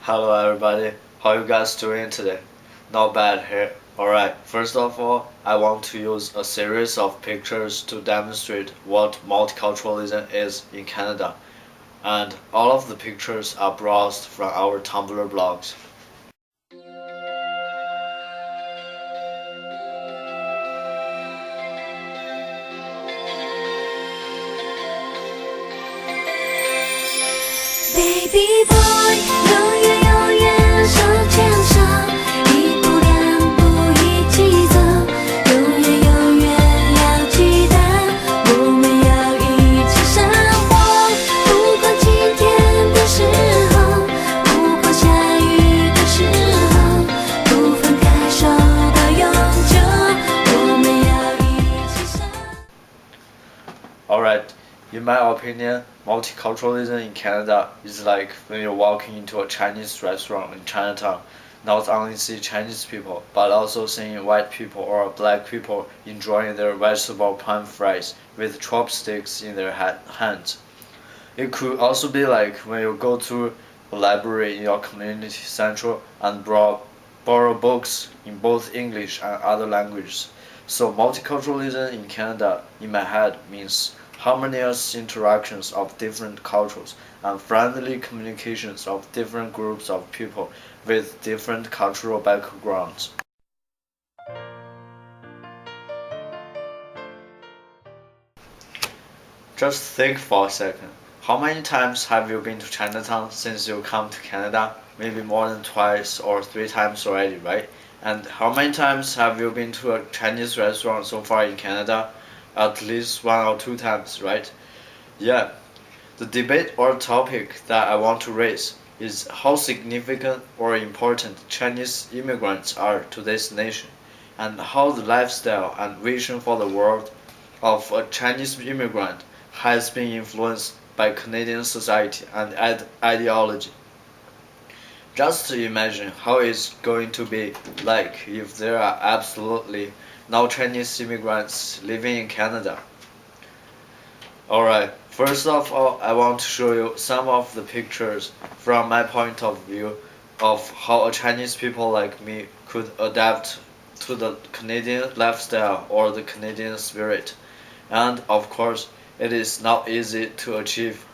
Hello everybody, how you guys doing today? Not bad here. Alright, first of all, I want to use a series of pictures to demonstrate what multiculturalism is in Canada. And all of the pictures are browsed from our Tumblr blogs. Baby boy，永远永远手牵手，一步两步一起走，永远永远要记得，我们要一起生活。不管晴天的时候，不管下雨的时候，不分开手到永久，我们要一起生活。 Alright, in my opinion, multiculturalism in Canada is like when you're walking into a Chinese restaurant in Chinatown, not only see Chinese people, but also seeing white people or black people enjoying their vegetable pan fries with chopsticks in their hands. It could also be like when you go to a library in your community center and borrow books in both English and other languages. So multiculturalism in Canada, in my head, means harmonious interactions of different cultures and friendly communications of different groups of people with different cultural backgrounds. Just think for a second. How many times have you been to Chinatown since you come to Canada? Maybe more than twice or three times already, right? And how many times have you been to a Chinese restaurant so far in Canada? At least one or two times, right? Yeah. The debate or topic that I want to raise is how significant or important Chinese immigrants are to this nation, and how the lifestyle and vision for the world of a Chinese immigrant has been influenced by Canadian society and ideology. Just imagine how it's going to be like if there are absolutely no Chinese immigrants living in Canada. Alright, first of all, I want to show you some of the pictures from my point of view of how a Chinese people like me could adapt to the Canadian lifestyle or the Canadian spirit. And of course, it is not easy to achieve.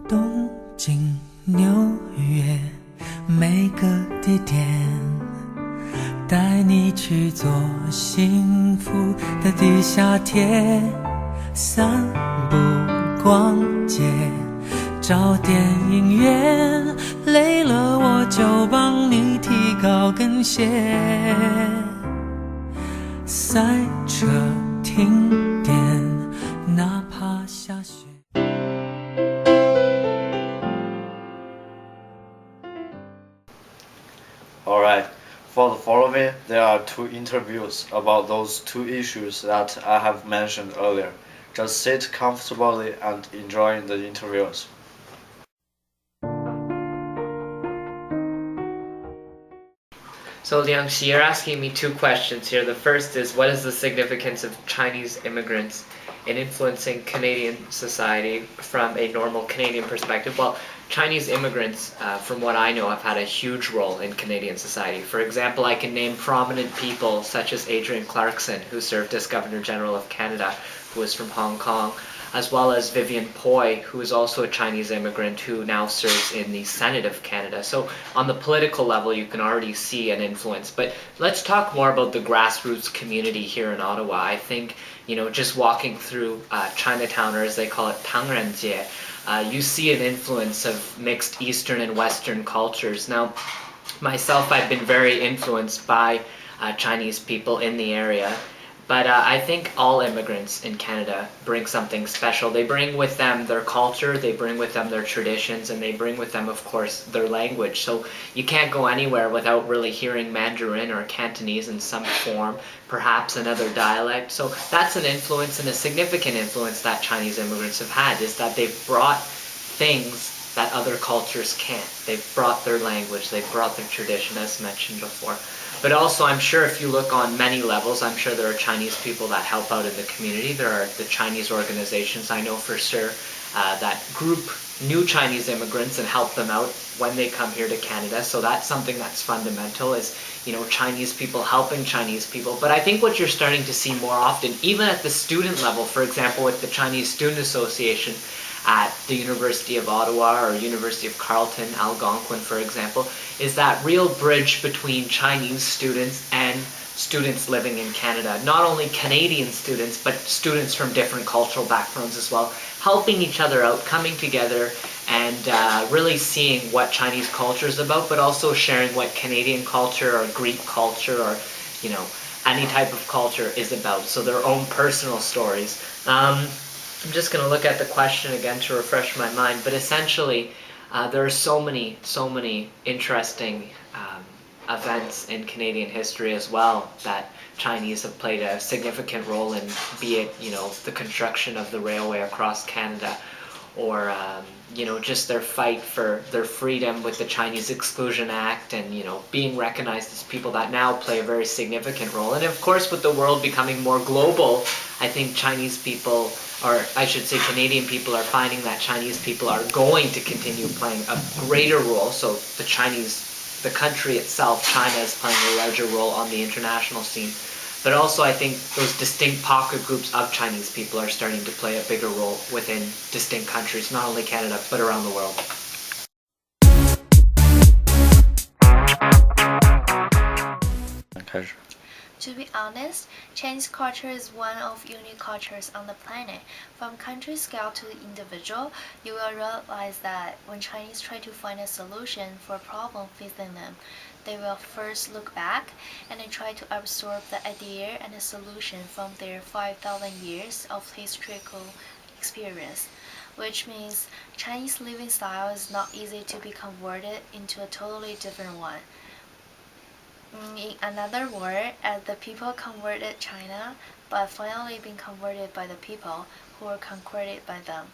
东京、纽约，每个地点，带你去做幸福的地下铁，散步、逛街，找电影院，累了我就帮你提高跟鞋，赛车、停电，哪怕下雪。 Alright, for the following, there are two interviews about those two issues that I have mentioned earlier. Just sit comfortably and enjoy the interviews. So Liang-Xi, you're asking me two questions here. The first is, what is the significance of Chinese immigrants in influencing Canadian society from a normal Canadian perspective? Well, Chinese immigrants, from what I know, have had a huge role in Canadian society. For example, I can name prominent people such as Adrienne Clarkson, who served as Governor General of Canada, who was from Hong Kong, as well as Vivian Poi, who is also a Chinese immigrant who now serves in the Senate of Canada. So on the political level, you can already see an influence. But let's talk more about the grassroots community here in Ottawa. I think, just walking through Chinatown, or as they call it, Tangranjie, you see an influence of mixed Eastern and Western cultures. Now, myself, I've been very influenced by Chinese people in the area. But I think all immigrants in Canada bring something special. They bring with them their culture, they bring with them their traditions, and they bring with them, of course, their language. So you can't go anywhere without really hearing Mandarin or Cantonese in some form, perhaps another dialect. So that's an influence, and a significant influence that Chinese immigrants have had, is that they've brought things that other cultures can't. They've brought their language, they've brought their tradition, as mentioned before. But also, I'm sure if you look on many levels, I'm sure there are Chinese people that help out in the community. There are the Chinese organizations, I know for sure, that group new Chinese immigrants and help them out when they come here to Canada. So that's something that's fundamental, is, you know, Chinese people helping Chinese people. But I think what you're starting to see more often, even at the student level, for example, with the Chinese Student Association at the University of Ottawa or University of Carleton, Algonquin, for example, is that real bridge between Chinese students and students living in Canada. Not only Canadian students, but students from different cultural backgrounds as well, helping each other out, coming together and really seeing what Chinese culture is about, but also sharing what Canadian culture or Greek culture or, you know, any type of culture is about. So their own personal stories. I'm just going to look at the question again to refresh my mind, but essentially there are so many interesting events in Canadian history as well that Chinese have played a significant role in, be it, you know, the construction of the railway across Canada, or you know, just their fight for their freedom with the Chinese Exclusion Act, and, you know, being recognized as people that now play a very significant role. And of course, with the world becoming more global, I think Chinese people, or I should say Canadian people, are finding that Chinese people are going to continue playing a greater role. So the country itself, China, is playing a larger role on the international scene. But also, I think those distinct pocket groups of Chinese people are starting to play a bigger role within distinct countries, not only Canada, but around the world. To be honest, Chinese culture is one of unique cultures on the planet. From country scale to individual, you will realize that when Chinese try to find a solution for a problem facing them, they will first look back and then try to absorb the idea and the solution from their 5,000 years of historical experience, which means Chinese living style is not easy to be converted into a totally different one. In another word, as the people converted China, but finally being converted by the people who were converted by them.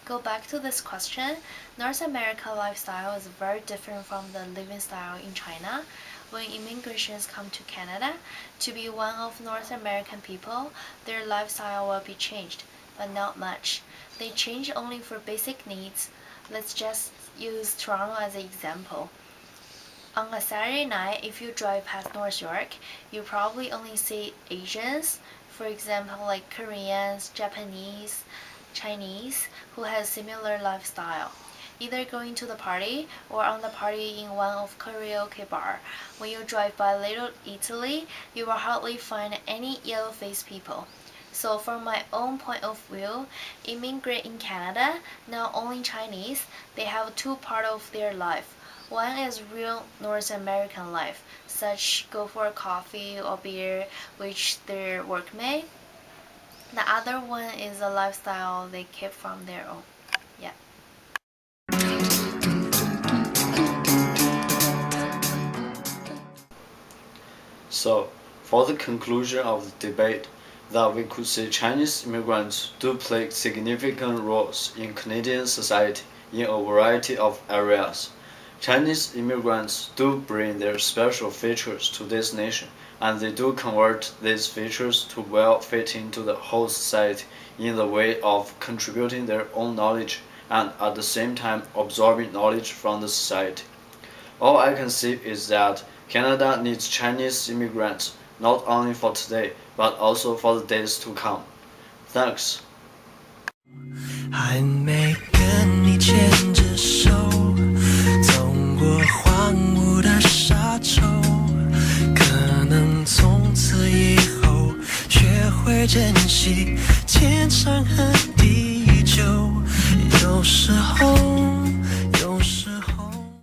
Go back to this question, North America lifestyle is very different from the living style in China. When immigrants come to Canada, to be one of North American people, their lifestyle will be changed, but not much. They change only for basic needs. Let's just use Toronto as an example. On a Saturday night, if you drive past North York, you probably only see Asians, for example like Koreans, Japanese, Chinese, who has similar lifestyle, either going to the party or on the party in one of karaoke bar. When you drive by Little Italy, you will hardly find any yellow-faced people. So from my own point of view, immigrant in Canada, not only Chinese, they have two parts of their life. One is real North American life, such go for a coffee or beer, which their work made. The other one is a lifestyle they keep from their own. Yeah. So, for the conclusion of the debate, that we could say Chinese immigrants do play significant roles in Canadian society in a variety of areas. Chinese immigrants do bring their special features to this nation, and they do convert these features to well fit into the whole society in the way of contributing their own knowledge and at the same time absorbing knowledge from the society. All I can say is that Canada needs Chinese immigrants not only for today but also for the days to come. Thanks. 还没跟你牵着手，走过荒芜的沙洲，可能从此以后学会珍惜天长和地久。有时候。